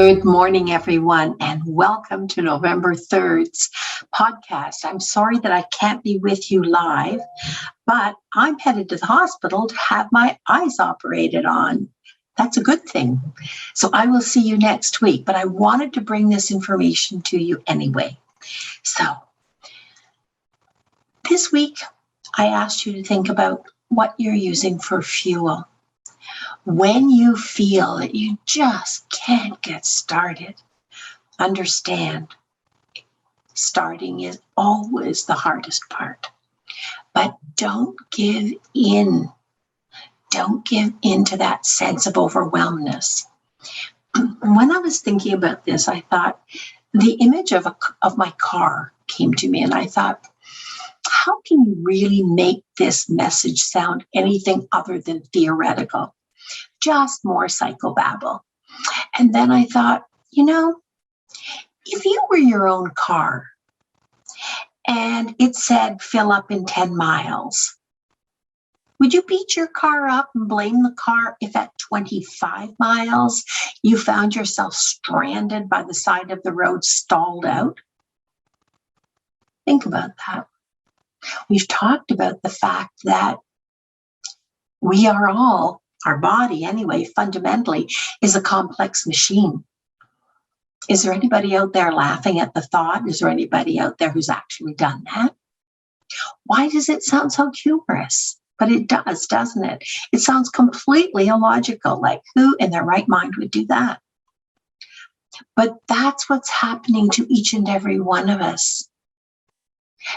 Good morning, everyone, and welcome to November 3rd's podcast. I'm sorry that I can't be with you live, but I'm headed to the hospital to have my eyes operated on. That's a good thing. So I will see you next week, but I wanted to bring this information to you anyway. So this week, I asked you to think about what you're using for fuel. When you feel that you just can't get started, understand starting is always the hardest part. But don't give in. Don't give in to that sense of overwhelmness. When I was thinking about this, I thought the image of my car came to me, and I thought, how can you really make this message sound anything other than theoretical? Just more psychobabble. And then I thought, if you were your own car and it said fill up in 10 miles, would you beat your car up and blame the car if at 25 miles you found yourself stranded by the side of the road, stalled out? Think about that. We've talked about the fact that we are all, our body anyway, fundamentally is a complex machine. Is there anybody out there laughing at the thought? Is there anybody out there who's actually done that? Why does it sound so humorous? But it does, doesn't it? It sounds completely illogical, like who in their right mind would do that? But that's what's happening to each and every one of us.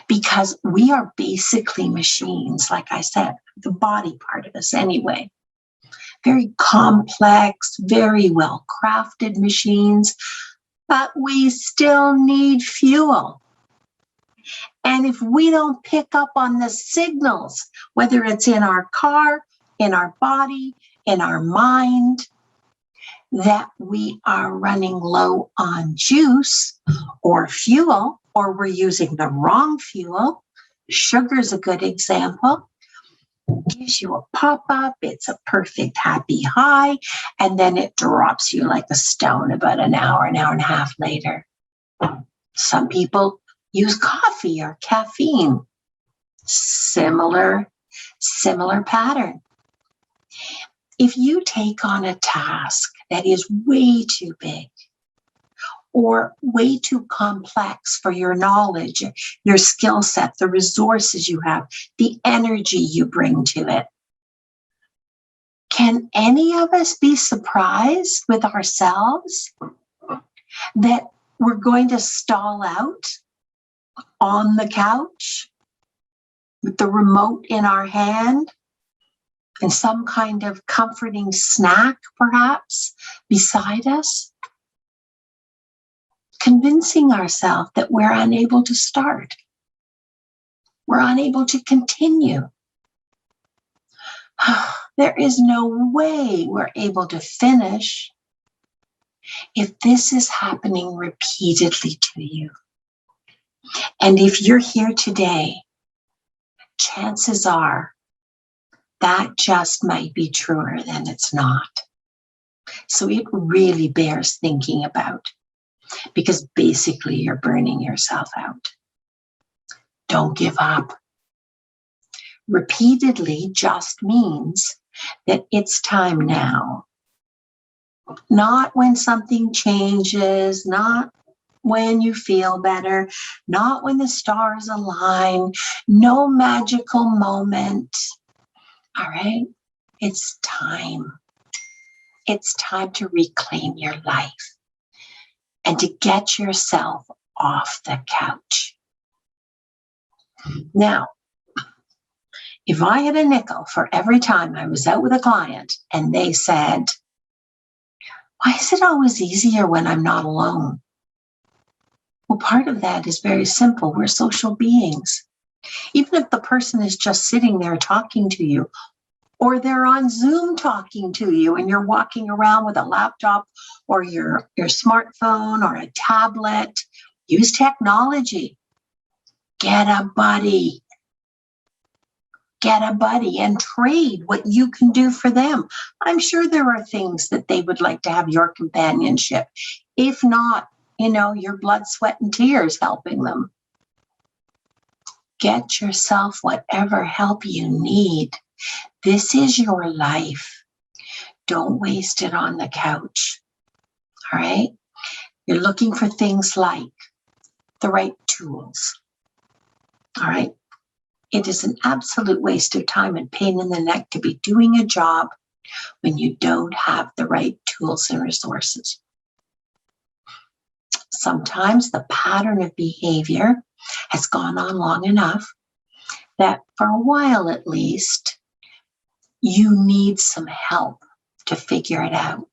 Because we are basically machines, like I said, the body part of us anyway. Very complex, very well-crafted machines, but we still need fuel. And if we don't pick up on the signals, whether it's in our car, in our body, in our mind, that we are running low on juice or fuel, or we're using the wrong fuel, sugar's a good example, gives you a pop-up, it's a perfect happy high, and then it drops you like a stone about an hour and a half later. Some people use coffee or caffeine. Similar pattern. If you take on a task that is way too big or way too complex for your knowledge, your skill set, the resources you have, the energy you bring to it, can any of us be surprised with ourselves that we're going to stall out on the couch with the remote in our hand and some kind of comforting snack, perhaps, beside us? Convincing ourselves that we're unable to start. We're unable to continue. There is no way we're able to finish if this is happening repeatedly to you. And if you're here today, chances are that just might be truer than it's not. So it really bears thinking about, because basically you're burning yourself out. Don't give up. Repeatedly just means that it's time now. Not when something changes, not when you feel better, not when the stars align, no magical moment. All right? It's time. It's time to reclaim your life and to get yourself off the couch. Now, if I had a nickel for every time I was out with a client and they said, why is it always easier when I'm not alone? Well, part of that is very simple. We're social beings. Even if the person is just sitting there talking to you, or they're on Zoom talking to you and you're walking around with a laptop or your smartphone or a tablet, use technology. Get a buddy. Get a buddy and trade what you can do for them. I'm sure there are things that they would like to have your companionship. If not, your blood, sweat, and tears helping them. Get yourself whatever help you need. This is your life. Don't waste it on the couch. All right? You're looking for things like the right tools. All right? It is an absolute waste of time and pain in the neck to be doing a job when you don't have the right tools and resources. Sometimes the pattern of behavior has gone on long enough that for a while at least, you need some help to figure it out.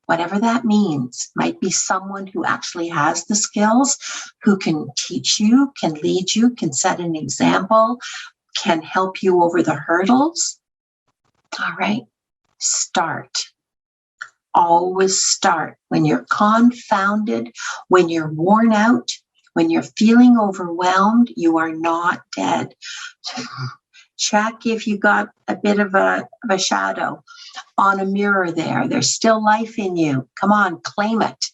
Whatever that means, might be someone who actually has the skills, who can teach you, can lead you, can set an example, can help you over the hurdles. All right, start. Always start. When you're confounded, when you're worn out, when you're feeling overwhelmed, you are not dead. Check if you got a bit of a shadow on a mirror there. There's still life in you. Come on, claim it.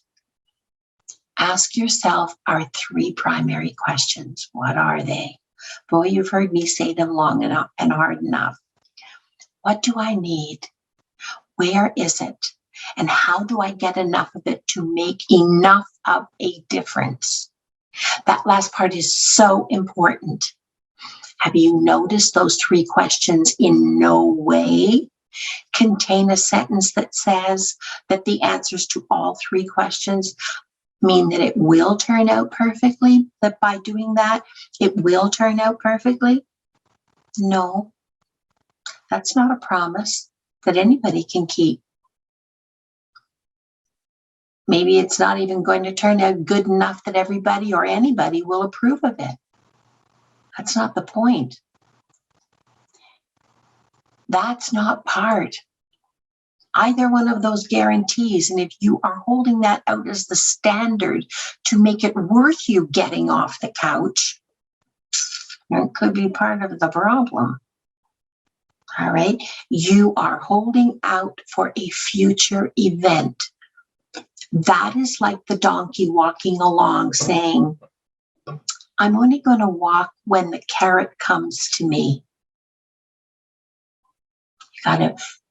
Ask yourself our 3 primary questions. What are they? Boy, you've heard me say them long enough and hard enough. What do I need? Where is it? And how do I get enough of it to make enough of a difference? That last part is so important. Have you noticed those 3 questions in no way contain a sentence that says that the answers to all 3 questions mean that it will turn out perfectly, that by doing that, it will turn out perfectly? No, that's not a promise that anybody can keep. Maybe it's not even going to turn out good enough that everybody or anybody will approve of it. That's not the point. That's not part. Either one of those guarantees. And if you are holding that out as the standard to make it worth you getting off the couch, it could be part of the problem. All right. You are holding out for a future event. That is like the donkey walking along saying, I'm only going to walk when the carrot comes to me.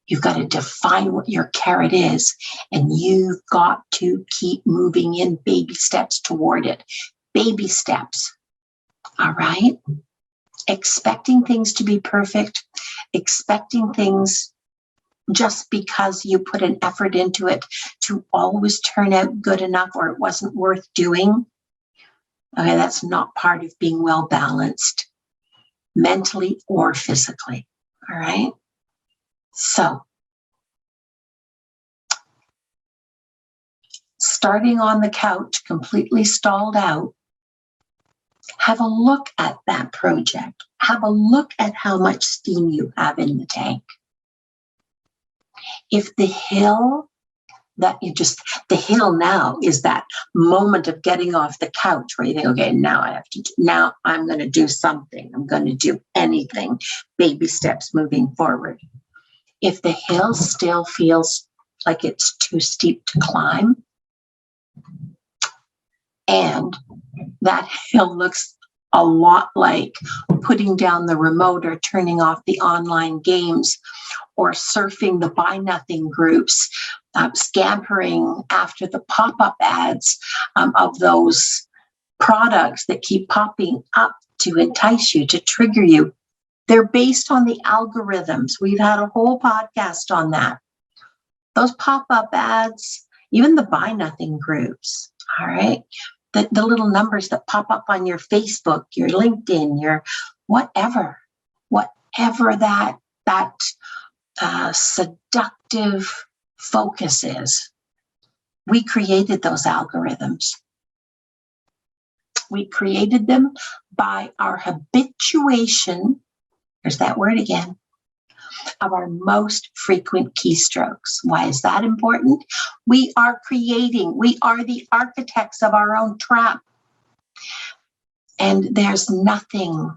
You've got to define what your carrot is, and you've got to keep moving in baby steps toward it. Baby steps. All right? Expecting things to be perfect, expecting things just because you put an effort into it to always turn out good enough or it wasn't worth doing. Okay, that's not part of being well balanced, mentally or physically. All right? So, starting on the couch, completely stalled out, have a look at that project. Have a look at how much steam you have in the tank. If the hill now is that moment of getting off the couch where you think, okay, now I'm going to do something. I'm going to do anything. Baby steps moving forward. If the hill still feels like it's too steep to climb, and that hill looks a lot like putting down the remote or turning off the online games or surfing the buy nothing groups, scampering after the pop-up ads of those products that keep popping up to entice you, to trigger you. They're based on the algorithms. We've had a whole podcast on that. Those pop-up ads, even the buy nothing groups, all right? The little numbers that pop up on your Facebook, your LinkedIn, your whatever that seductive focus is. We created those algorithms. We created them by our habituation, there's that word again, of our most frequent keystrokes. Why is that important? We are the architects of our own trap. And there's nothing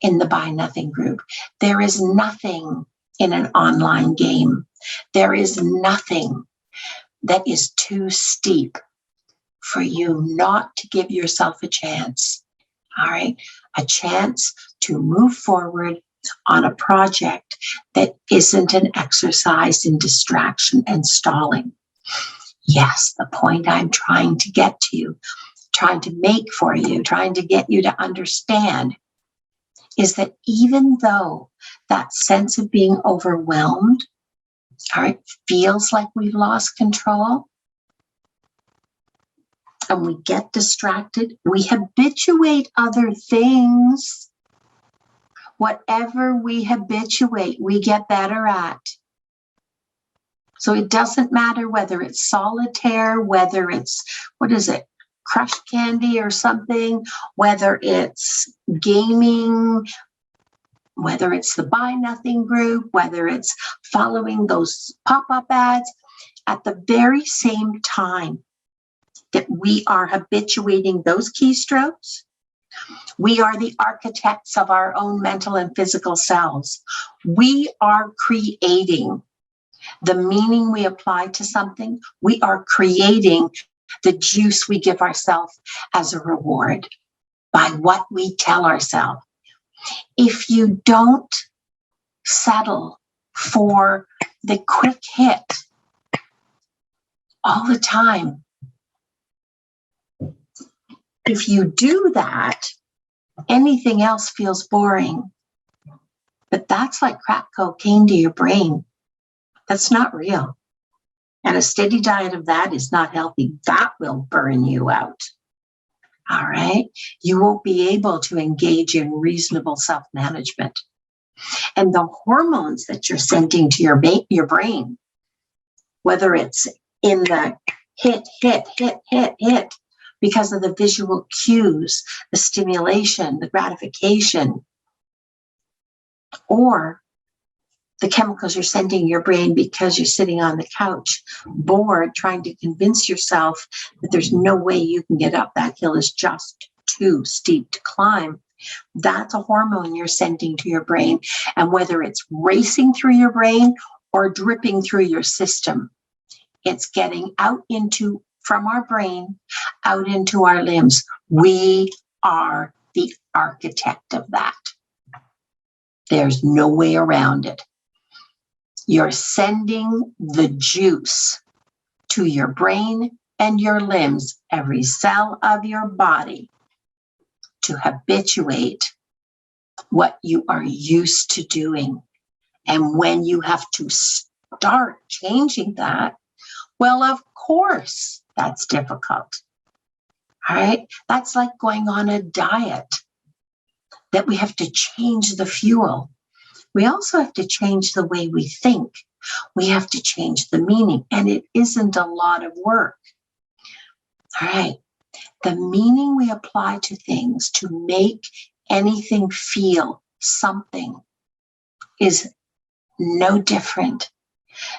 in the Buy Nothing group. There is nothing in an online game. There is nothing that is too steep for you not to give yourself a chance. All right? A chance to move forward on a project that isn't an exercise in distraction and stalling. Yes, the point I'm trying to get to you, trying to make for you, trying to get you to understand is that even though that sense of being overwhelmed, all right, feels like we've lost control and we get distracted, we habituate other things. Whatever we habituate, we get better at. So it doesn't matter whether it's solitaire, whether it's, crushed candy or something, whether it's gaming, whether it's the Buy Nothing group, whether it's following those pop-up ads. At the very same time that we are habituating those keystrokes, we are the architects of our own mental and physical selves. We are creating the meaning we apply to something. We are creating the juice we give ourselves as a reward by what we tell ourselves. If you don't settle for the quick hit all the time, if you do that, anything else feels boring. But that's like crack cocaine to your brain. That's not real. And a steady diet of that is not healthy. That will burn you out. All right? You won't be able to engage in reasonable self-management. And the hormones that you're sending to your brain, whether it's in the hit, because of the visual cues, the stimulation, the gratification, or the chemicals you're sending your brain because you're sitting on the couch, bored, trying to convince yourself that there's no way you can get up. That hill is just too steep to climb. That's a hormone you're sending to your brain. And whether it's racing through your brain or dripping through your system, it's getting from our brain, out into our limbs. We are the architect of that. There's no way around it. You're sending the juice to your brain and your limbs, every cell of your body, to habituate what you are used to doing. And when you have to start changing that, well, of course, that's difficult. All right? That's like going on a diet, that we have to change the fuel. We also have to change the way we think. We have to change the meaning, and it isn't a lot of work. All right. The meaning we apply to things to make anything feel something is no different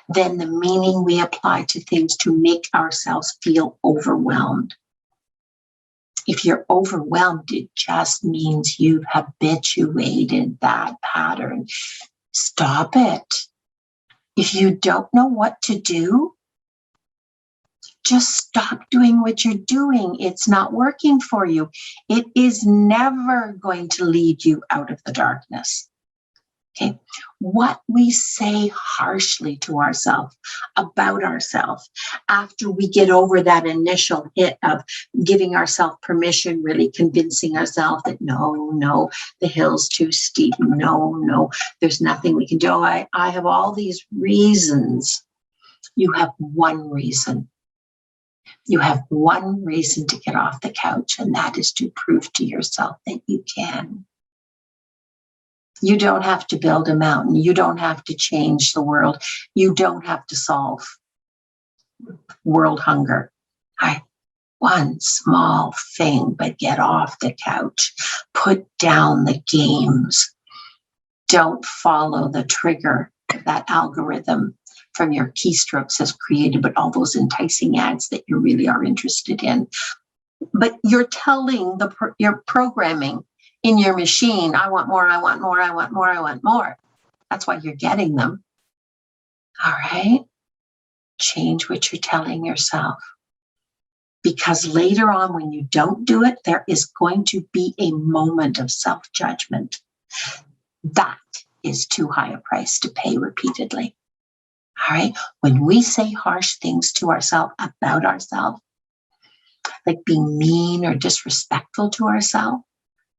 than the meaning we apply to things to make ourselves feel overwhelmed. If you're overwhelmed, it just means you've habituated that pattern. Stop it. If you don't know what to do, just stop doing what you're doing. It's not working for you. It is never going to lead you out of the darkness. Okay, what we say harshly to ourselves, about ourselves, after we get over that initial hit of giving ourselves permission, really convincing ourselves that no, the hill's too steep. No, there's nothing we can do. I have all these reasons. You have one reason. You have one reason to get off the couch, and that is to prove to yourself that you can. You don't have to build a mountain. You don't have to change the world. You don't have to solve world hunger. One small thing, but get off the couch. Put down the games. Don't follow the trigger that algorithm from your keystrokes has created, but all those enticing ads that you really are interested in. But you're telling you're programming in your machine, I want more, I want more, I want more, I want more. That's why you're getting them. All right. Change what you're telling yourself. Because later on, when you don't do it, there is going to be a moment of self-judgment. That is too high a price to pay repeatedly. All right. When we say harsh things to ourselves about ourselves, like being mean or disrespectful to ourselves,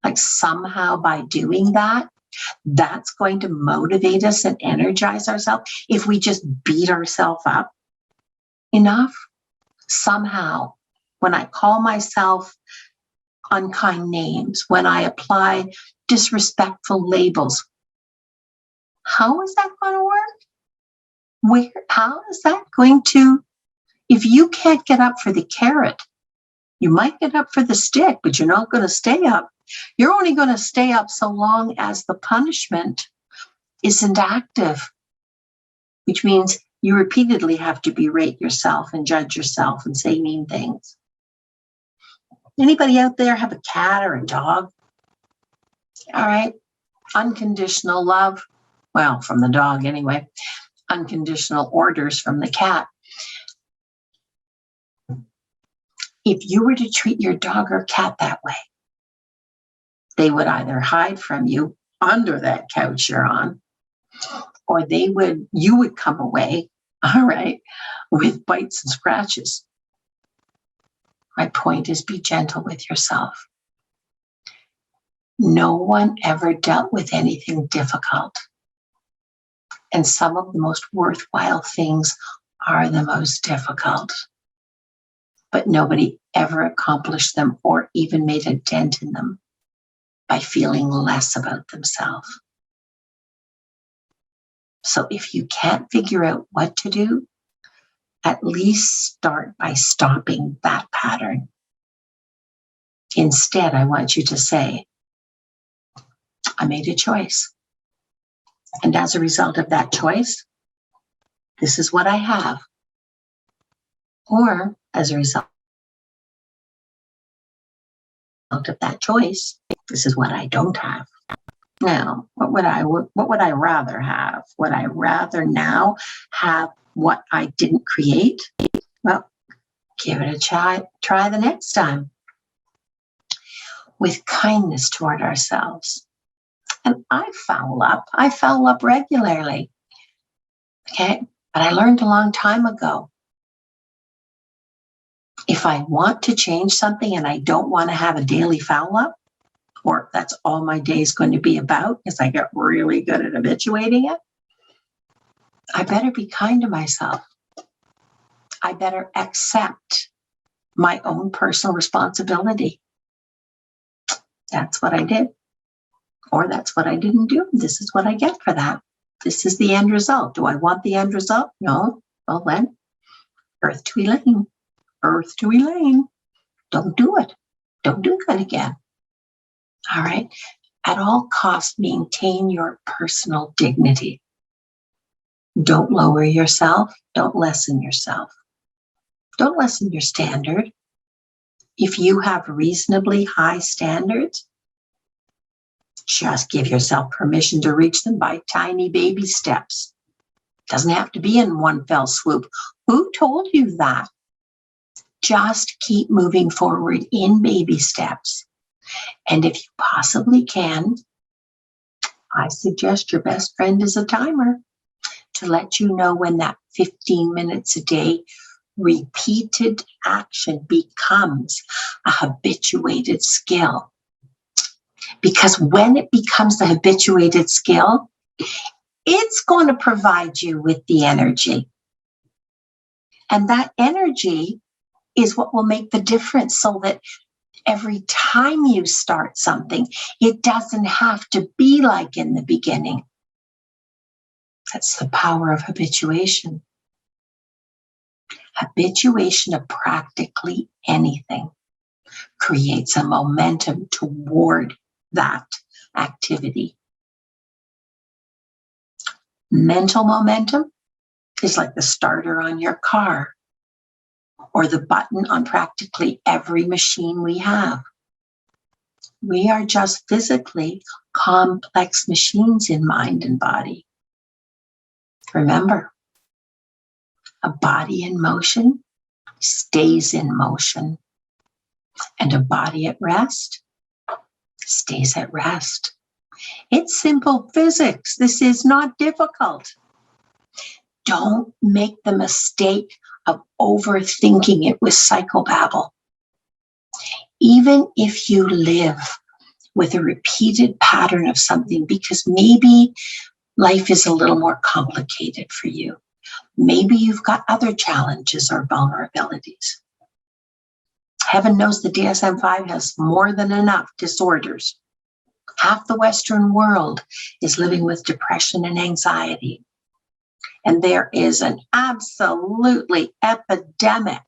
like somehow by doing that, that's going to motivate us and energize ourselves. If we just beat ourselves up enough, somehow, when I call myself unkind names, when I apply disrespectful labels, how is that going to work? How is that going to, if you can't get up for the carrot, you might get up for the stick, but you're not going to stay up. You're only going to stay up so long as the punishment isn't active, which means you repeatedly have to berate yourself and judge yourself and say mean things. Anybody out there have a cat or a dog? All right. Unconditional love. Well, from the dog anyway. Unconditional orders from the cat. If you were to treat your dog or cat that way, they would either hide from you under that couch you're on, or you would come away, all right, with bites and scratches. My point is, be gentle with yourself. No one ever dealt with anything difficult. And some of the most worthwhile things are the most difficult. But nobody ever accomplished them or even made a dent in them by feeling less about themselves. So if you can't figure out what to do, at least start by stopping that pattern. Instead, I want you to say, I made a choice. And as a result of that choice, this is what I have. Or as a result of that choice, this is what I don't have. Now, what would I rather have? Would I rather now have what I didn't create? Well, give it a try the next time. With kindness toward ourselves. And I foul up regularly. Okay, but I learned a long time ago. If I want to change something and I don't want to have a daily foul up, or that's all my day is going to be about, because I get really good at habituating it, I better be kind to myself. I better accept my own personal responsibility. That's what I did. Or that's what I didn't do. This is what I get for that. This is the end result. Do I want the end result? No. Well then, earth to Elaine. Earth to Elaine. Don't do it. Don't do that again. All right. At all costs, maintain your personal dignity. Don't lower yourself. Don't lessen yourself. Don't lessen your standard. If you have reasonably high standards, just give yourself permission to reach them by tiny baby steps. Doesn't have to be in one fell swoop. Who told you that? Just keep moving forward in baby steps. And if you possibly can, I suggest your best friend is a timer to let you know when that 15 minutes a day repeated action becomes a habituated skill. Because when it becomes a habituated skill, it's going to provide you with the energy. And that energy is what will make the difference, so that every time you start something, it doesn't have to be like in the beginning. That's the power of habituation. Habituation of practically anything creates a momentum toward that activity. Mental momentum is like the starter on your car, or the button on practically every machine we have. We are just physically complex machines in mind and body. Remember, a body in motion stays in motion, and a body at rest stays at rest. It's simple physics. This is not difficult. Don't make the mistake of overthinking it with psychobabble. Even if you live with a repeated pattern of something, because maybe life is a little more complicated for you. Maybe you've got other challenges or vulnerabilities. Heaven knows the DSM-5 has more than enough disorders. Half the Western world is living with depression and anxiety. And there is an absolutely epidemic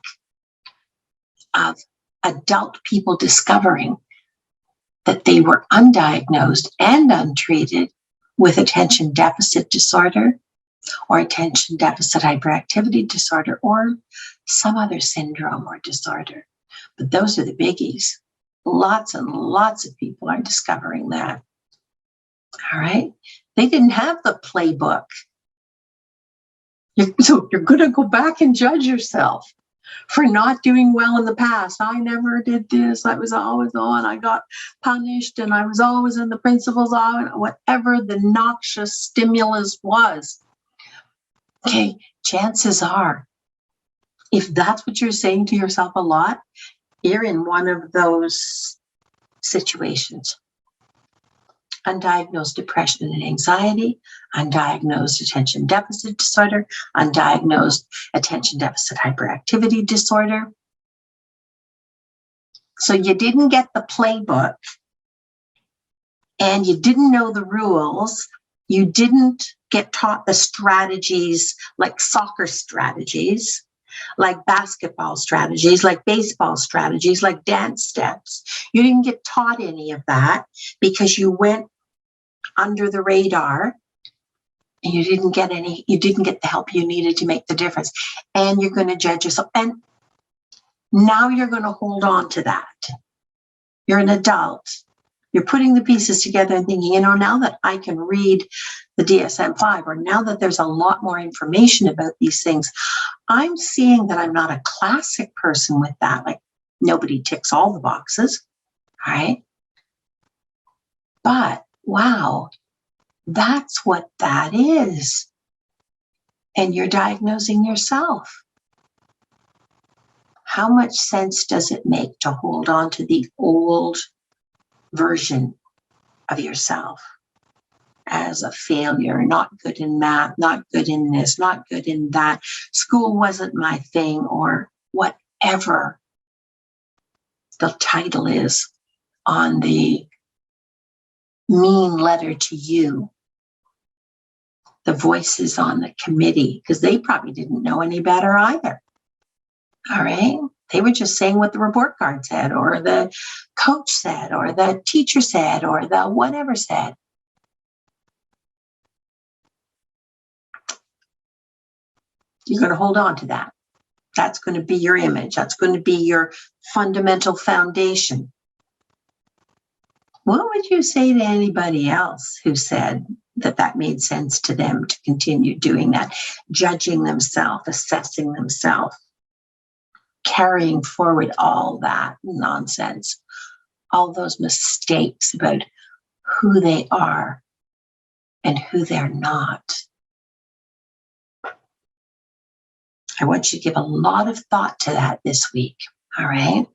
of adult people discovering that they were undiagnosed and untreated with attention deficit disorder or attention deficit hyperactivity disorder or some other syndrome or disorder. But those are the biggies. Lots and lots of people are discovering that. All right. They didn't have the playbook. So you're going to go back and judge yourself for not doing well in the past. I never did this. I was always on. I got punished and I was always in the principal's office, whatever the noxious stimulus was. Okay, chances are, if that's what you're saying to yourself a lot, you're in one of those situations. Undiagnosed depression and anxiety, undiagnosed attention deficit disorder, undiagnosed attention deficit hyperactivity disorder. So you didn't get the playbook and you didn't know the rules. You didn't get taught the strategies like soccer strategies, like basketball strategies, like baseball strategies, like dance steps. You didn't get taught any of that because you went under the radar and you didn't get the help you needed to make the difference. And you're going to judge yourself. And now you're going to hold on to that. You're an adult. You're putting the pieces together and thinking, now that I can read the DSM-5, or now that there's a lot more information about these things, I'm seeing that I'm not a classic person with that. Like, nobody ticks all the boxes, right? But wow, that's what that is. And you're diagnosing yourself. How much sense does it make to hold on to the old version of yourself as a failure, not good in math, not good in this, not good in that, school wasn't my thing, or whatever the title is on the mean letter to you, the voices on the committee, because they probably didn't know any better either. All right. They were just saying what the report card said, or the coach said, or the teacher said, or the whatever said. You're going to hold on to that. That's going to be your image. That's going to be your fundamental foundation. What would you say to anybody else who said that made sense to them to continue doing that, judging themselves, assessing themselves, carrying forward all that nonsense, all those mistakes about who they are and who they're not? I want you to give a lot of thought to that this week, all right?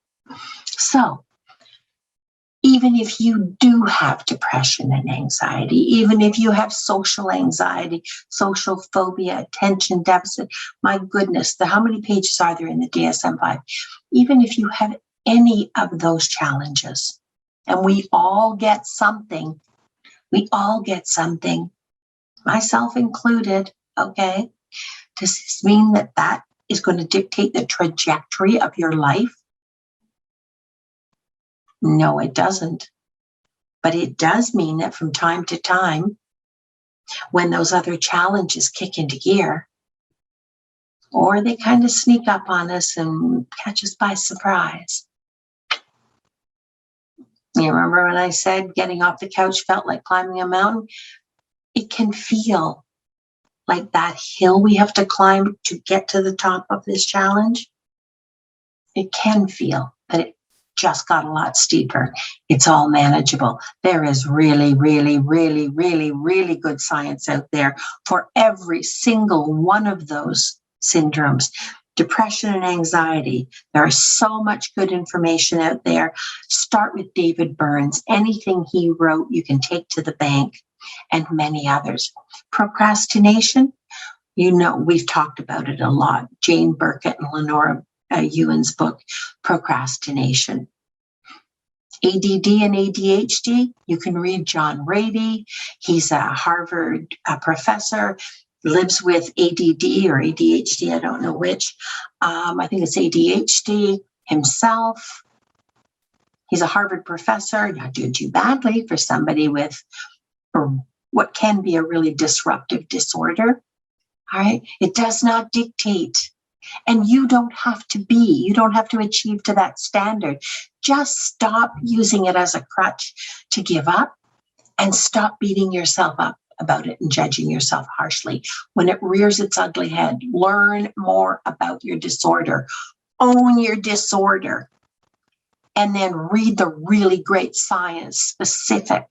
So, even if you do have depression and anxiety, even if you have social anxiety, social phobia, attention deficit, my goodness, how many pages are there in the DSM-5? Even if you have any of those challenges, and we all get something, myself included, okay? Does this mean that is going to dictate the trajectory of your life? No, it doesn't. But it does mean that from time to time, when those other challenges kick into gear, or they kind of sneak up on us and catch us by surprise, You remember when I said getting off the couch felt like climbing a mountain? It can feel like that hill we have to climb to get to the top of this challenge. It can feel that it just got a lot steeper. It's all manageable. There is really, really, really, really, really good science out there for every single one of those syndromes. Depression and anxiety. There is so much good information out there. Start with David Burns. Anything he wrote, you can take to the bank, and many others. Procrastination, you know, we've talked about it a lot. Jane Burkett and Lenora Ewan's book, Procrastination. ADD and ADHD, you can read John Rady. He's a Harvard professor, lives with ADD or ADHD, I don't know which. I think it's ADHD himself. He's a Harvard professor, not doing too badly for somebody with what can be a really disruptive disorder. All right. It does not dictate. And you don't have to achieve to that standard. Just stop using it as a crutch to give up, and stop beating yourself up about it and judging yourself harshly. When it rears its ugly head, learn more about your disorder, own your disorder, and then read the really great science specific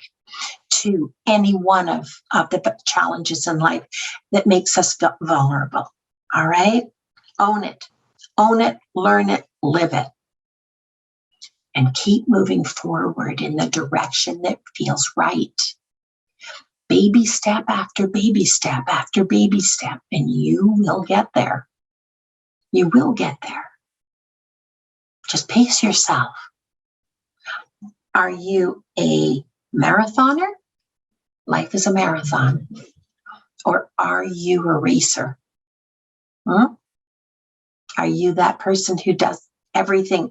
to any one of the challenges in life that makes us feel vulnerable. All right? Own it, learn it, live it, and keep moving forward in the direction that feels right. Baby step after baby step after baby step, and you will get there. You will get there. Just pace yourself. Are you a marathoner? Life is a marathon. Or are you a racer? Are you that person who does everything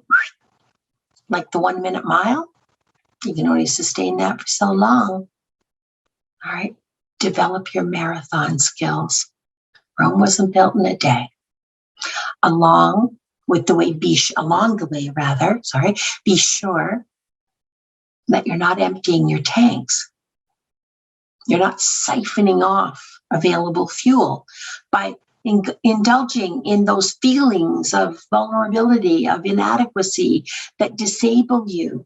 like the 1 minute mile? You can only sustain that for so long. All right. Develop your marathon skills. Rome wasn't built in a day. Along the way, be sure that you're not emptying your tanks. You're not siphoning off available fuel by indulging in those feelings of vulnerability, of inadequacy that disable you,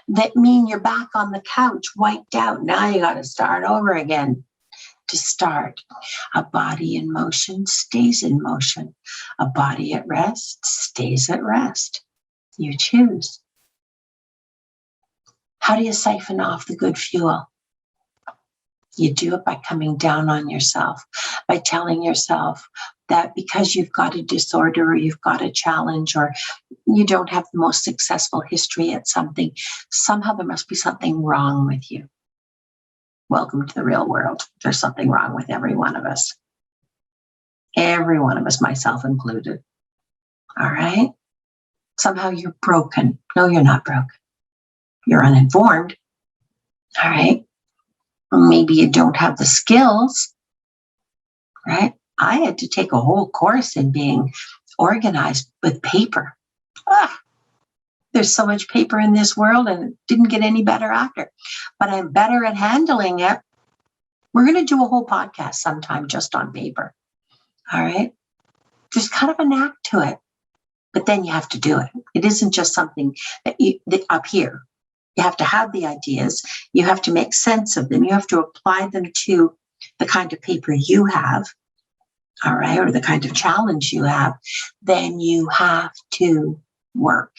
that mean you're back on the couch, wiped out. Now you got to start over again. To start, a body in motion stays in motion. A body at rest stays at rest. You choose. How do you siphon off the good fuel? You do it by coming down on yourself, by telling yourself that because you've got a disorder or you've got a challenge or you don't have the most successful history at something, somehow there must be something wrong with you. Welcome to the real world. There's something wrong with every one of us. Every one of us, myself included. All right? Somehow you're broken. No, you're not broken. You're uninformed. All right? Maybe you don't have the skills, right? I had to take a whole course in being organized with paper. There's so much paper in this world and it didn't get any better after. But I'm better at handling it. We're going to do a whole podcast sometime just on paper. All right? There's kind of a knack to it. But then you have to do it. It isn't just something that up here. You have to have the ideas. You have to make sense of them. You have to apply them to the kind of paper you have, all right, or the kind of challenge you have. Then you have to work.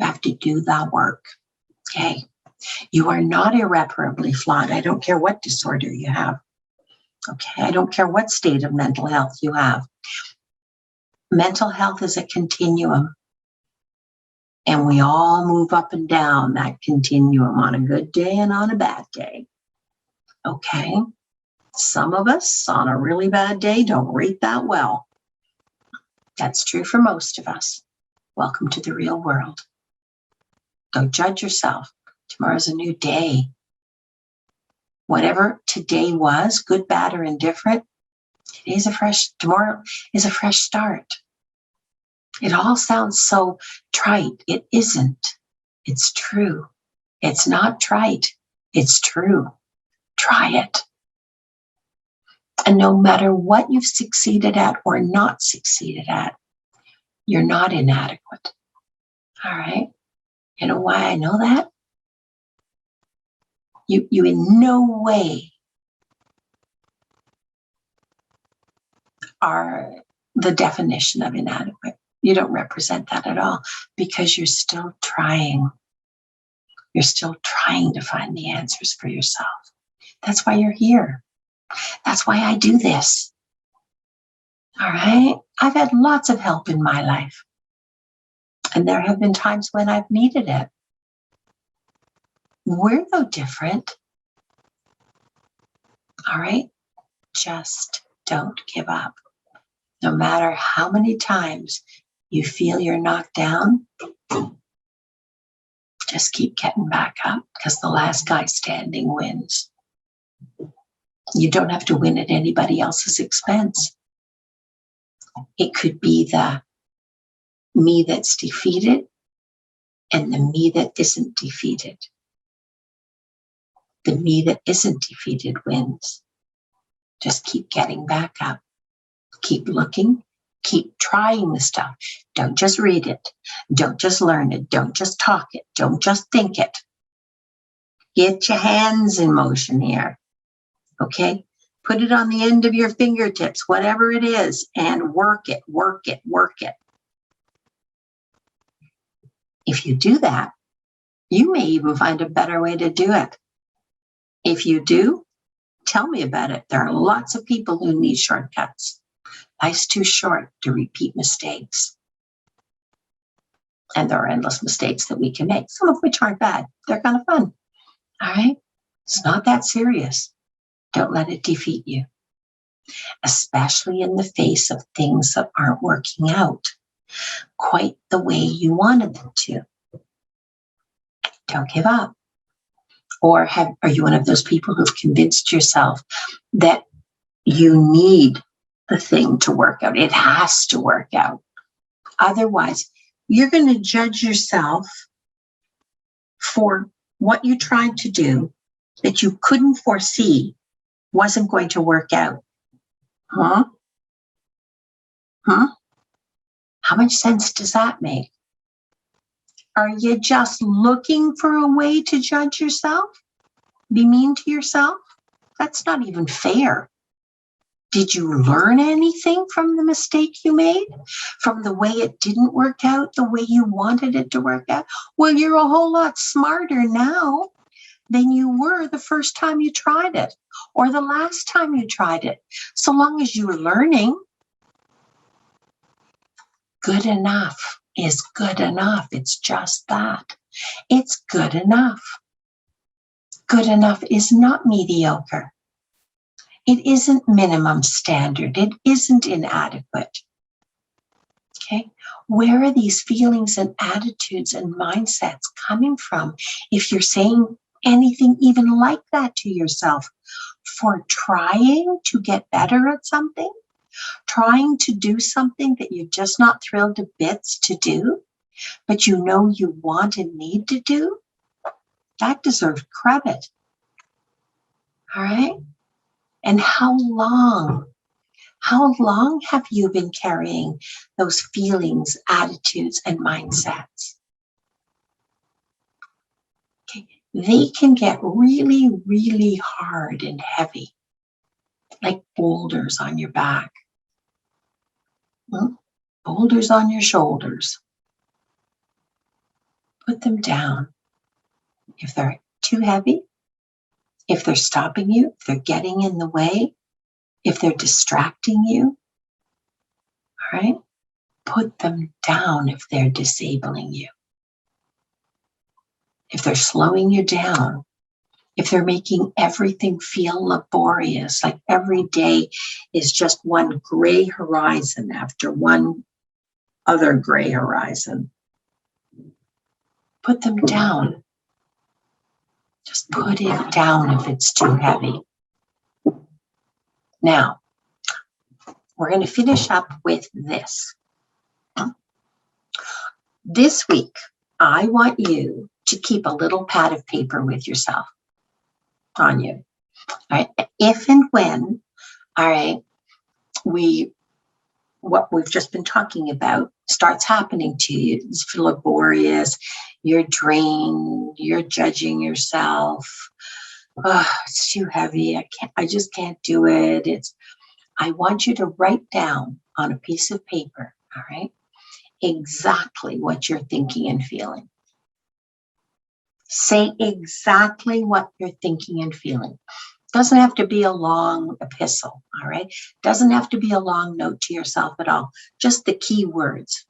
You have to do the work, okay? You are not irreparably flawed. I don't care what disorder you have, okay? I don't care what state of mental health you have. Mental health is a continuum. And we all move up and down that continuum on a good day and on a bad day. Okay? Some of us on a really bad day don't rate that well. That's true for most of us. Welcome to the real world. Don't judge yourself. Tomorrow's a new day. Whatever today was, good, bad, or indifferent, tomorrow is a fresh start. It all sounds so trite. It isn't. It's true. It's not trite. It's true. Try it. And no matter what you've succeeded at or not succeeded at, you're not inadequate. All right? You know why I know that? You in no way are the definition of inadequate. You don't represent that at all because you're still trying. You're still trying to find the answers for yourself. That's why you're here. That's why I do this. All right? I've had lots of help in my life. And there have been times when I've needed it. We're no different. All right? Just don't give up. No matter how many times you feel you're knocked down, just keep getting back up because the last guy standing wins. You don't have to win at anybody else's expense. It could be the me that's defeated and the me that isn't defeated. The me that isn't defeated wins. Just keep getting back up. Keep looking. Keep trying the stuff. Don't just read it. Don't just learn it. Don't just talk it. Don't just think it. Get your hands in motion here. Okay? Put it on the end of your fingertips, whatever it is, and work it, work it, work it. If you do that, you may even find a better way to do it. If you do, tell me about it. There are lots of people who need shortcuts. Life's too short to repeat mistakes. And there are endless mistakes that we can make, some of which aren't bad. They're kind of fun. All right? It's not that serious. Don't let it defeat you, especially in the face of things that aren't working out quite the way you wanted them to. Don't give up. Or are you one of those people who've convinced yourself that you need the thing to work out? It has to work out. Otherwise, you're going to judge yourself for what you tried to do that you couldn't foresee wasn't going to work out. Huh? How much sense does that make? Are you just looking for a way to judge yourself? Be mean to yourself? That's not even fair. Did you learn anything from the mistake you made? From the way it didn't work out the way you wanted it to work out? Well, you're a whole lot smarter now than you were the first time you tried it or the last time you tried it. So long as you're learning, good enough is good enough. It's just that. It's good enough. Good enough is not mediocre. It isn't minimum standard. It isn't inadequate. Okay? Where are these feelings and attitudes and mindsets coming from if you're saying anything even like that to yourself for trying to get better at something? Trying to do something that you're just not thrilled to bits to do, but you know you want and need to do? That deserves credit. All right? And how long have you been carrying those feelings, attitudes, and mindsets? Okay. They can get really, really hard and heavy, like boulders on your back, boulders on your shoulders. Put them down. If they're too heavy, if they're stopping you, if they're getting in the way, if they're distracting you, all right, put them down if they're disabling you. If they're slowing you down, if they're making everything feel laborious, like every day is just one gray horizon after one other gray horizon, put them down. Just put it down if it's too heavy. Now, we're going to finish up with this. This week, I want you to keep a little pad of paper with yourself on you. All right. If and when, all right, what we've just been talking about starts happening to you, it's laborious, you're drained, you're judging yourself. Oh, it's too heavy. I just can't do it. I want you to write down on a piece of paper, all right, exactly what you're thinking and feeling. Say exactly what you're thinking and feeling. Doesn't have to be a long epistle, all right? Doesn't have to be a long note to yourself at all. Just the key words,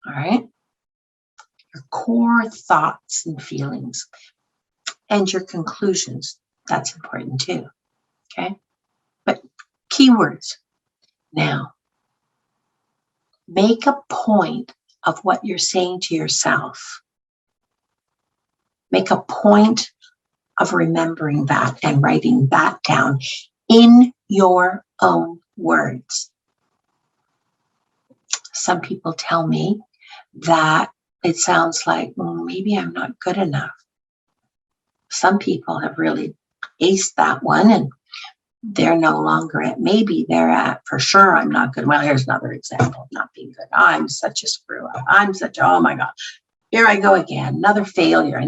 all right? Your core thoughts and feelings and your conclusions. That's important too, okay? But keywords. Now, make a point of what you're saying to yourself. Make a point of remembering that and writing that down in your own words. Some people tell me that it sounds like, maybe I'm not good enough. Some people have really aced that one and they're no longer at maybe, they're at for sure I'm not good. Well, here's another example of not being good. I'm such a screw up. Oh my God. Here I go again. Another failure.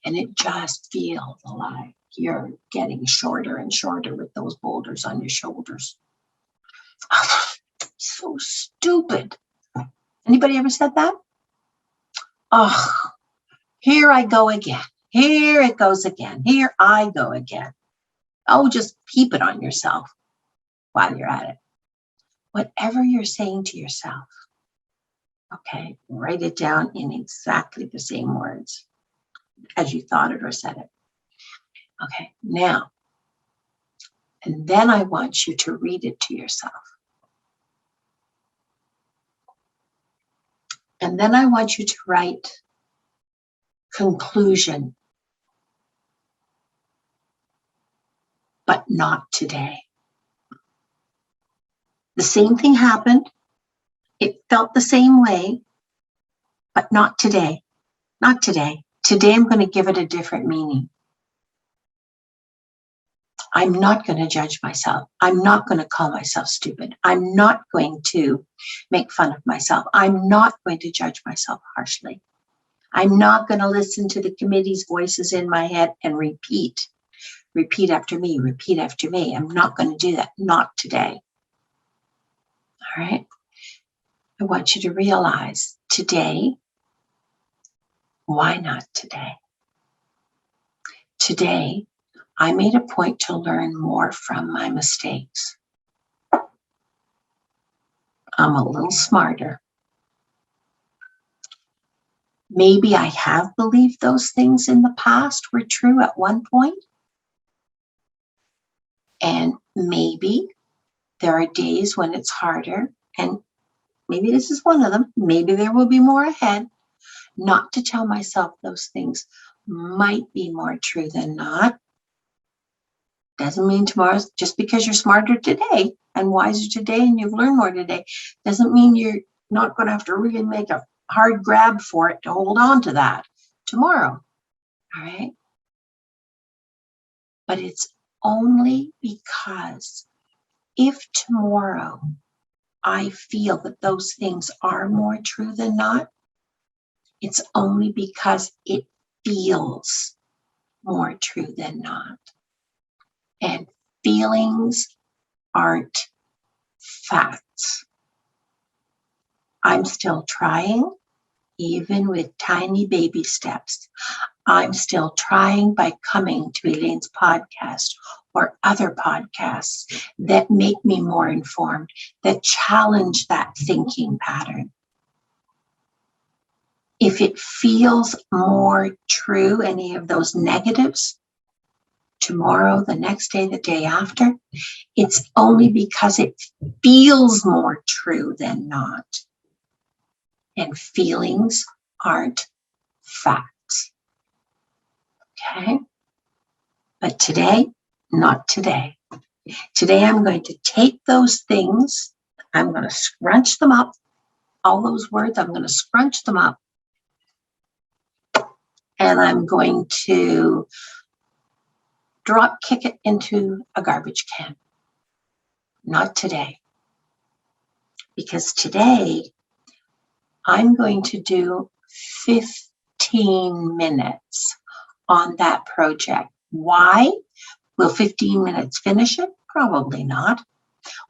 And it just feels like you're getting shorter and shorter with those boulders on your shoulders. So stupid. Anybody ever said that? Oh, here I go again. Here it goes again. Here I go again. Oh, just keep it on yourself while you're at it. Whatever you're saying to yourself, okay, write it down in exactly the same words as you thought it or said it. Okay, now, and then I want you to read it to yourself. And then I want you to write conclusion, but not today. The same thing happened. It felt the same way, but not today. Not today. Today I'm going to give it a different meaning. I'm not going to judge myself. I'm not going to call myself stupid. I'm not going to make fun of myself. I'm not going to judge myself harshly. I'm not going to listen to the committee's voices in my head and repeat after me, repeat after me. I'm not going to do that. Not today. All right. I want you to realize today, why not today? Today, I made a point to learn more from my mistakes. I'm a little smarter. Maybe I have believed those things in the past were true at one point. And maybe there are days when it's harder. And maybe this is one of them. Maybe there will be more ahead. Not to tell myself those things might be more true than not. Doesn't mean tomorrow's, just because you're smarter today and wiser today and you've learned more today, doesn't mean you're not going to have to really make a hard grab for it to hold on to that tomorrow. All right. But it's only because if tomorrow I feel that those things are more true than not, it's only because it feels more true than not. And feelings aren't facts. I'm still trying, even with tiny baby steps. I'm still trying by coming to Elaine's podcast or other podcasts that make me more informed, that challenge that thinking pattern. If it feels more true, any of those negatives, tomorrow, the next day, the day after, it's only because it feels more true than not. And feelings aren't facts. Okay? But today, not today. Today, I'm going to take those things, I'm going to scrunch them up, all those words, I'm going to scrunch them up, and I'm going to drop kick it into a garbage can. Not today. Because today I'm going to do 15 minutes on that project. Why? Will 15 minutes finish it? Probably not.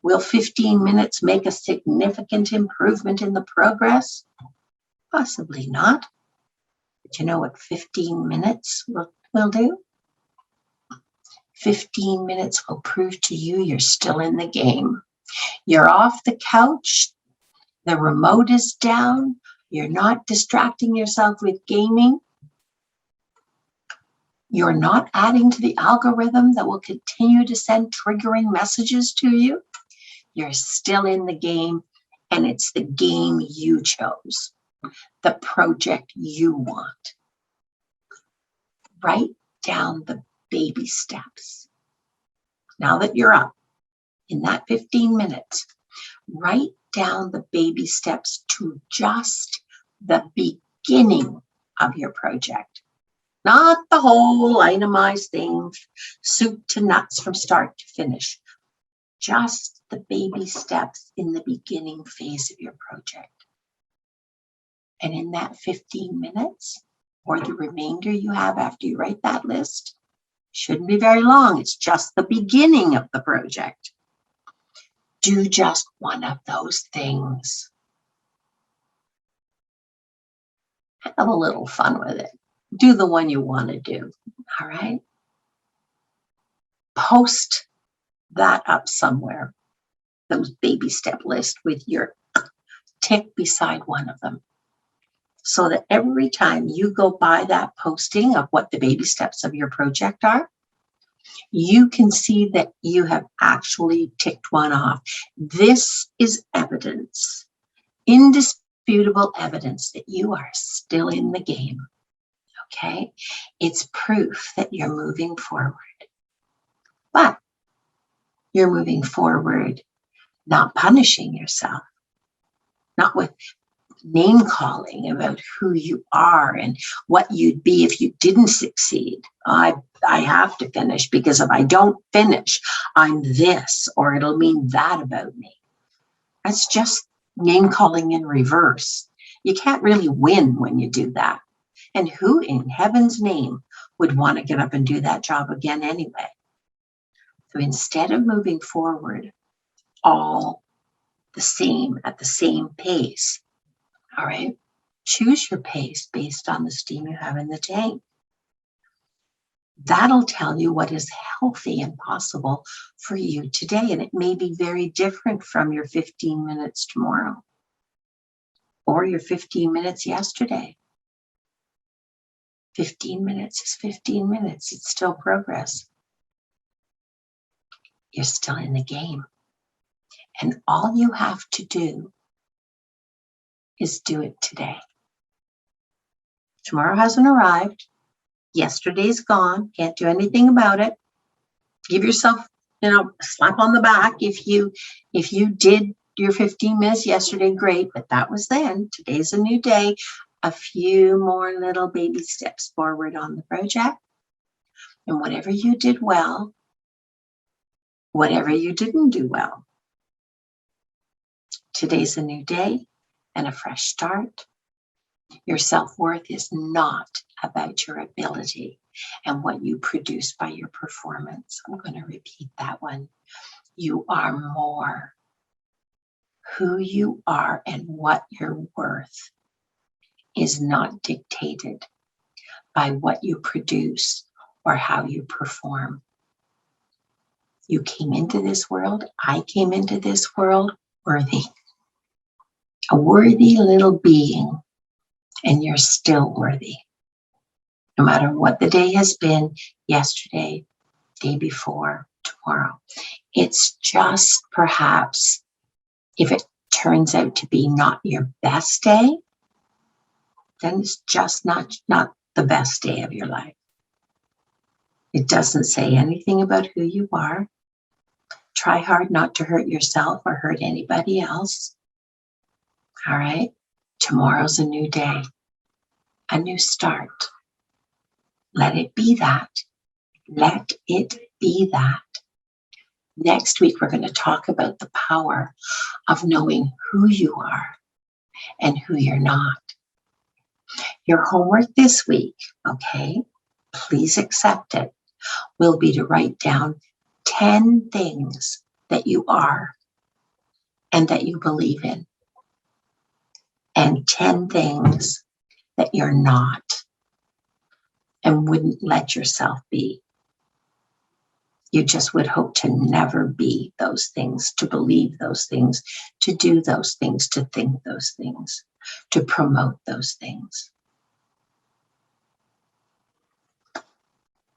Will 15 minutes make a significant improvement in the progress? Possibly not. But you know what 15 minutes will do? 15 minutes will prove to you you're still in the game. You're off the couch. The remote is down. You're not distracting yourself with gaming. You're not adding to the algorithm that will continue to send triggering messages to you. You're still in the game, and it's the game you chose, the project you want. Write down the baby steps. Now that you're up in that 15 minutes, write down the baby steps to just the beginning of your project. Not the whole itemized thing, soup to nuts from start to finish. Just the baby steps in the beginning phase of your project. And in that 15 minutes, or the remainder you have after you write that list, shouldn't be very long. It's just the beginning of the project. Do just one of those things. Have a little fun with it. Do the one you want to do, all right? Post that up somewhere, those baby step list with your tick beside one of them, so that every time you go by that posting of what the baby steps of your project are, you can see that you have actually ticked one off. This is evidence, indisputable evidence that you are still in the game, okay? It's proof that you're moving forward. But you're moving forward, not punishing yourself, not with name calling about who you are and what you'd be if you didn't succeed. I have to finish, because if I don't finish, I'm this, or it'll mean that about me. That's just name calling in reverse. You can't really win when you do that. And who in heaven's name would want to get up and do that job again anyway? So instead of moving forward all the same at the same pace, all right, choose your pace based on the steam you have in the tank. That'll tell you what is healthy and possible for you today. And it may be very different from your 15 minutes tomorrow or your 15 minutes yesterday. 15 minutes is 15 minutes. It's still progress. You're still in the game. And all you have to do is do it today. Tomorrow hasn't arrived. Yesterday's gone. Can't do anything about it. Give yourself, a slap on the back. If you did your 15 minutes yesterday, great, but that was then. Today's a new day. A few more little baby steps forward on the project. And whatever you did well, whatever you didn't do well, today's a new day and a fresh start. Your self-worth is not about your ability and what you produce by your performance. I'm going to repeat that one. You are more. Who you are and what you're worth is not dictated by what you produce or how you perform. You came into this world, I came into this world worthy. A worthy little being, and you're still worthy. No matter what the day has been, yesterday, day before, tomorrow. It's just perhaps, if it turns out to be not your best day, then it's just not the best day of your life. It doesn't say anything about who you are. Try hard not to hurt yourself or hurt anybody else. All right? Tomorrow's a new day, a new start. Let it be that. Let it be that. Next week, we're going to talk about the power of knowing who you are and who you're not. Your homework this week, okay, please accept it, will be to write down 10 things that you are and that you believe in, and 10 things that you're not and wouldn't let yourself be. You just would hope to never be those things, to believe those things, to do those things, to think those things, to promote those things.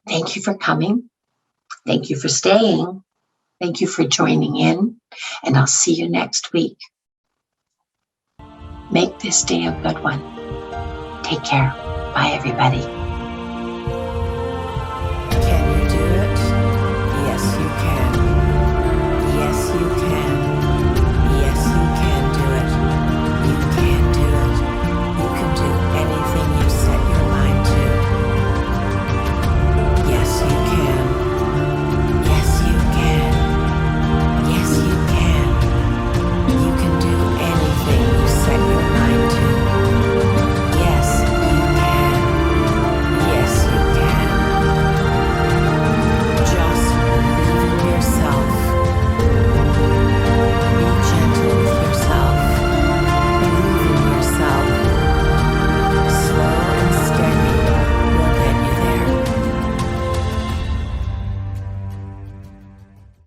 Thank you for coming. Thank you for staying. Thank you for joining in, and I'll see you next week. Make this day a good one. Take care. Bye, everybody.